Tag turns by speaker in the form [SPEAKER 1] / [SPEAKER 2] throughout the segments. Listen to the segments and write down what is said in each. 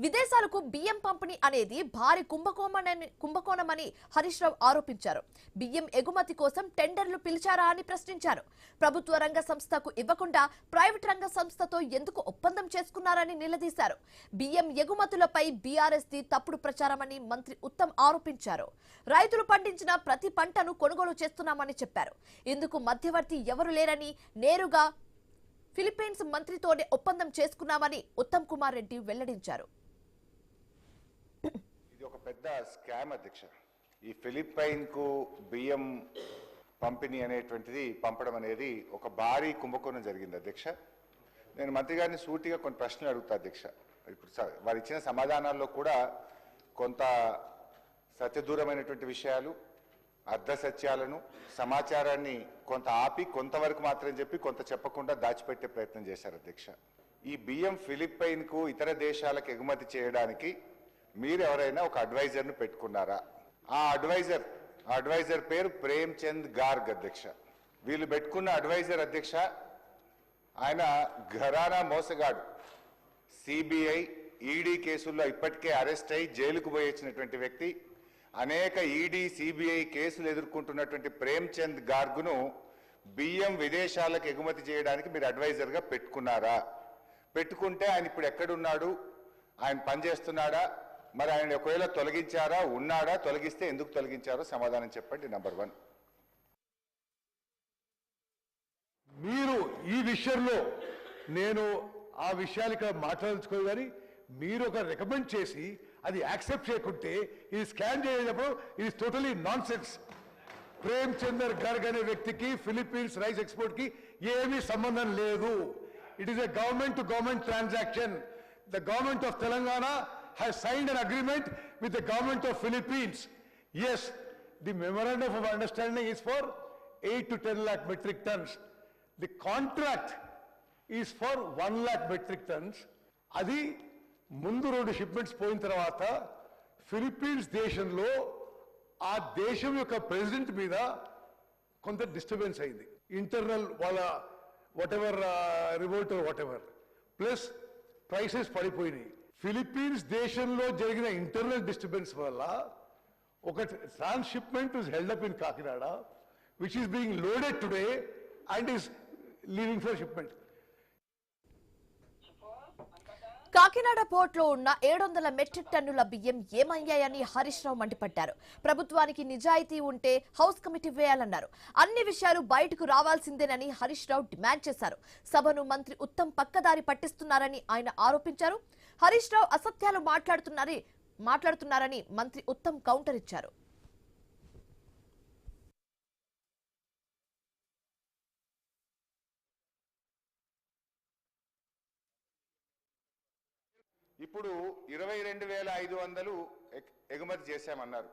[SPEAKER 1] విదేశాలకు బియ్యం పంపిణీ అనేది భారీ కుంభకోణమని హరీష్ రావు ఆరోపించారు. బియ్యం ఎగుమతి కోసం టెండర్లు పిలిచారా అని ప్రశ్నించారు. ప్రభుత్వ రంగ సంస్థకు ఇవ్వకుండా ప్రైవేట్ రంగ సంస్థతో ఎందుకు ఒప్పందం చేసుకున్నారని నిలదీశారు. బియ్యం ఎగుమతులపై బీఆర్ఎస్ ది తప్పుడు ప్రచారమని మంత్రి ఉత్తమ్ ఆరోపించారు. రైతులు పండించిన ప్రతి పంటను కొనుగోలు చేస్తున్నామని చెప్పారు. ఇందుకు మధ్యవర్తి ఎవరు లేరని, నేరుగా ఫిలిప్పీన్స్ మంత్రితోనే ఒప్పందం చేసుకున్నామని ఉత్తమ్ కుమార్ రెడ్డి వెల్లడించారు.
[SPEAKER 2] ఇది ఒక పెద్ద స్కామ్ అధ్యక్ష. ఈ ఫిలిప్పైన్ కు బియ్యం పంపిణీ అనేటువంటిది పంపడం అనేది ఒక భారీ కుంభకోణం జరిగింది అధ్యక్ష. నేను మంత్రి గారిని సూటిగా కొన్ని ప్రశ్నలు అడుగుతా అధ్యక్ష. ఇప్పుడు వారు ఇచ్చిన సమాధానాల్లో కూడా కొంత సత్యదూరమైనటువంటి విషయాలు, అర్ధ సత్యాలను, సమాచారాన్ని కొంత ఆపి కొంతవరకు మాత్రం చెప్పి కొంత చెప్పకుండా దాచిపెట్టే ప్రయత్నం చేశారు అధ్యక్ష. ఈ బియ్యం ఫిలిప్పైన్ కు ఇతర దేశాలకు ఎగుమతి చేయడానికి మీరు ఎవరైనా ఒక అడ్వైజర్ను పెట్టుకున్నారా? ఆ అడ్వైజర్ పేరు ప్రేమ్ చంద్ గార్గ్ అధ్యక్ష. వీళ్ళు పెట్టుకున్న అడ్వైజర్ అధ్యక్ష, ఆయన ఘరానా మోసగాడు. సిబిఐ, ఈడీ కేసుల్లో ఇప్పటికే అరెస్ట్ అయి జైలుకు పోయొచ్చినటువంటి వ్యక్తి. అనేక ఈడీ, సిబిఐ కేసులు ఎదుర్కొంటున్నటువంటి ప్రేమ్ చంద్ గార్గ్ను బియ్యం విదేశాలకు ఎగుమతి చేయడానికి మీరు అడ్వైజర్గా పెట్టుకున్నారా? పెట్టుకుంటే ఆయన ఇప్పుడు ఎక్కడున్నాడు? ఆయన పనిచేస్తున్నాడా? మరి ఆయన ఒకవేళ తొలగించారా? ఉన్నాడా? తొలగిస్తే ఎందుకు తొలగించారో సమాధానం చెప్పండి. నంబర్ 1.
[SPEAKER 3] మీరు ఈ విషయంలో నేను ఆ విషయాలు ఇక్కడ మాట్లాడుకోవాలి, కానీ మీరు ఒక రికమెండ్ చేసి అది యాక్సెప్ట్ చేయకుంటే ఇది స్కాన్ చేసేటప్పుడు ఇది totally nonsense. Prem Chander Garg అనే వ్యక్తికి ఫిలిప్పీన్స్ రైస్ ఎక్స్పోర్ట్ కి ఏమీ సంబంధం లేదు. It is a government to government transaction. The government of Telangana has signed an agreement with the government of Philippines. Yes, the memorandum of understanding is for 8 to 10 lakh metric tons. The contract is for 1 lakh metric tons. Adi mundu 2 shipments పోయిన తర్వాత Philippines దేశంలో ఆ దేశం యొక్క president మీద కొంత disturbance అయింది. Internal వాళ్ళ whatever revolt whatever, plus prices పడిపోయినాయి. ఫిలిప్పీన్స్ దేశంలో జరిగిన ఇంటర్నల్ డిస్టర్బెన్స్ వల్ల ఒక transshipment is held up in Kakinada, which is being loaded today and is leaving for shipment.
[SPEAKER 1] Kakinada పోర్టులో ఉన్న 700 మెట్రిక్ టన్నుల బియ్యం ఏమయ్యాయని హరీష్ రావు మండిపడ్డారు. ప్రభుత్వానికి నిజాయితీ ఉంటే హౌస్ కమిటీ వేయాలన్నారు. అన్ని విషయాలు బయటకు రావాల్సిందేనని హరీష్ రావు డిమాండ్ చేశారు. సభను మంత్రి ఉత్తమ్ పక్కదారి పట్టిస్తున్నారని ఆయన ఆరోపించారు. హరీష్ రావు అసత్యాలు మాట్లాడుతున్నారని మంత్రి ఉత్తమ్ కౌంటర్ ఇచ్చారు.
[SPEAKER 2] ఇప్పుడు 22,500 ఎగుమతి చేశామన్నారు.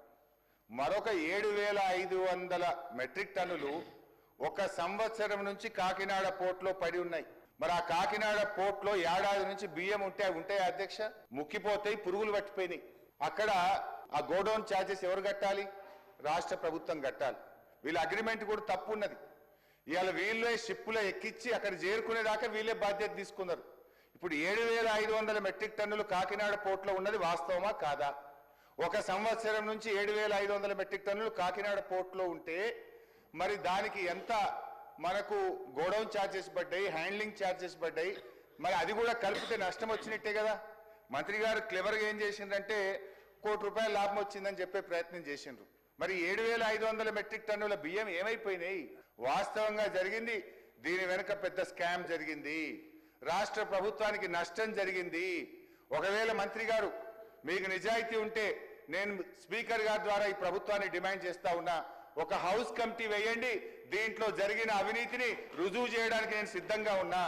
[SPEAKER 2] మరొక 7,500 మెట్రిక్ టన్నులు ఒక సంవత్సరం నుంచి కాకినాడ పోర్టులో పడి ఉన్నాయి. మరి ఆ కాకినాడ పోర్టులో ఏడాది నుంచి బియ్యం ఉంటాయి అధ్యక్ష, ముక్కిపోతాయి, పురుగులు పట్టిపోయినాయి. అక్కడ ఆ గోడౌన్ ఛార్జెస్ ఎవరు కట్టాలి? రాష్ట్ర ప్రభుత్వం కట్టాలి. వీళ్ళ అగ్రిమెంట్ కూడా తప్పు ఉన్నది. ఇవాళ వీళ్ళే షిప్పులో ఎక్కించి అక్కడ చేరుకునేదాకా వీళ్ళే బాధ్యత తీసుకున్నారు. ఇప్పుడు 7,500 మెట్రిక్ టన్నులు కాకినాడ పోర్టులో ఉన్నది వాస్తవమా కాదా? ఒక సంవత్సరం నుంచి 7,500 మెట్రిక్ టన్నులు కాకినాడ పోర్టులో ఉంటే మరి దానికి ఎంత మనకు గోడౌన్ ఛార్జెస్ పడ్డాయి, హ్యాండ్లింగ్ ఛార్జెస్ పడ్డాయి. మరి అది కూడా కలిపితే నష్టం వచ్చినట్టే కదా. మంత్రి గారు క్లెవర్గా ఏం చేసిండ్రంటే ₹1,00,00,000 లాభం వచ్చిందని చెప్పే ప్రయత్నం చేసిండ్రు. మరి 7,500 మెట్రిక్ టన్నుల బియ్యం ఏమైపోయినాయి? వాస్తవంగా జరిగింది, దీని వెనుక పెద్ద స్కామ్ జరిగింది. రాష్ట్ర ప్రభుత్వానికి నష్టం జరిగింది. ఒకవేళ మంత్రి గారు మీకు నిజాయితీ ఉంటే నేను స్పీకర్ గారి ద్వారా ఈ ప్రభుత్వాన్ని డిమాండ్ చేస్తా ఉన్నా, ఒక హౌస్ కమిటీ వేయండి, దీంట్లో జరిగిన అవినీతిని రుజువు చేయడానికి నేను సిద్ధంగా ఉన్నా.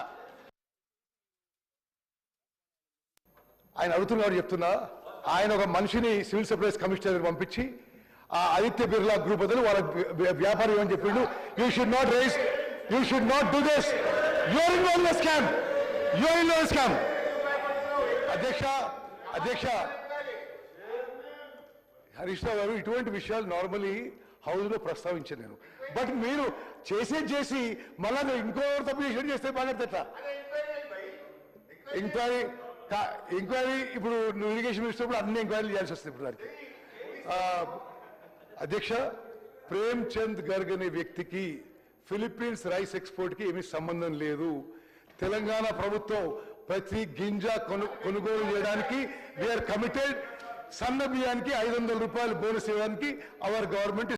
[SPEAKER 3] ఆయన అడుగుతున్నారు, చెప్తున్నా. ఆయన ఒక మనిషిని సివిల్ సప్లైస్ కమిషనర్ పంపించి ఆ ఆదిత్య బిర్లా గ్రూప్ బదులు వాళ్ళ వ్యాపారం ఏమని చెప్పిండు, you should not rise, you should not do this, you're involved in scam, you're involved in scam. అధ్యక్ష హరీష్ రావు గారు, ఇటువంటి విషయాలు నార్మలీ హౌస్ లో ప్రస్తావించాను నేను. బట్ మీరు చేసి మళ్ళా ఇంకో తప్పు చేసి చేస్తే బాగా ఎంక్వైరీ ఎంక్వైరీ ఇప్పుడు నువ్వు ఇరిగేషన్ మినిస్టర్ కూడా అన్ని ఎంక్వైరీలు చేయాల్సి వస్తుంది ఇప్పుడు దానికి. అధ్యక్ష, ప్రేమ్ చంద్ గర్గ్ అనే వ్యక్తికి ఫిలిప్పీన్స్ రైస్ ఎక్స్పోర్ట్కి ఏమీ సంబంధం లేదు. తెలంగాణ ప్రభుత్వం ప్రతి గింజ కొనుగోలు చేయడానికి వీఆర్ కమిటెడ్. సన్న బియ్యానికి 500 రూపాయలు బోనస్ ఇవ్వడానికి అవర్ గవర్నమెంట్